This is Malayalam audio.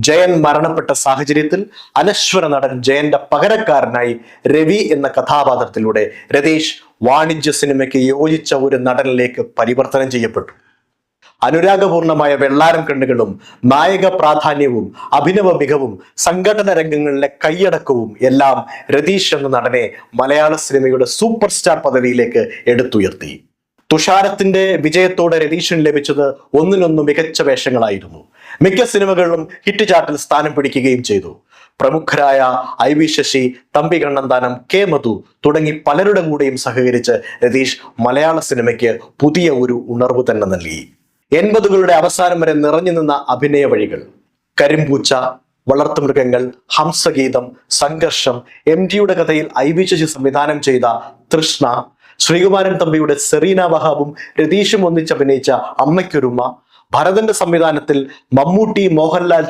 ജയൻ മരണപ്പെട്ട സാഹചര്യത്തിൽ അനശ്വര നടൻ ജയന്റെ പകരക്കാരനായി രവി എന്ന കഥാപാത്രത്തിലൂടെ രതീഷ് വാണിജ്യ സിനിമയ്ക്ക് യോജിച്ച ഒരു നടനിലേക്ക് പരിവർത്തനം ചെയ്യപ്പെട്ടു. അനുരാഗപൂർണമായ വെള്ളാരം കണ്ണുകളും നായക പ്രാധാന്യവും അഭിനവ മികവും സംഘടന രംഗങ്ങളിലെ കൈയടക്കവും എല്ലാം രതീഷ് എന്ന നടനെ മലയാള സിനിമയുടെ സൂപ്പർ സ്റ്റാർ പദവിയിലേക്ക് എടുത്തുയർത്തി. തുഷാരത്തിന്റെ വിജയത്തോടെ രതീഷിന് ലഭിച്ചത് ഒന്നിനൊന്നു മികച്ച വേഷങ്ങളായിരുന്നു. മിക്ക സിനിമകളിലും ഹിറ്റ് ചാർട്ടിൽ സ്ഥാനം പിടിക്കുകയും ചെയ്തു. പ്രമുഖരായ IV ശശി, തമ്പി കണ്ണന്താനം, K മധു തുടങ്ങി പലരുടെ കൂടെയും സഹകരിച്ച് രതീഷ് മലയാള സിനിമയ്ക്ക് പുതിയ ഒരു ഉണർവ് തന്നെ നൽകി. 80കളുടെ അവസാനം വരെ നിറഞ്ഞു നിന്ന അഭിനയ വഴികൾ കരിമ്പൂച്ച, വളർത്തുമൃഗങ്ങൾ, ഹംസഗീതം, സംഘർഷം, MGയുടെ കഥയിൽ IV ശശി സംവിധാനം ചെയ്ത തൃഷ്ണ, ശ്രീകുമാരൻ തമ്പിയുടെ സെറീന വഹാബും രതീഷും ഒന്നിച്ചഭിനയിച്ച അമ്മയ്ക്കൊരുമ, ഭരതന്റെ സംവിധാനത്തിൽ മമ്മൂട്ടി, മോഹൻലാൽ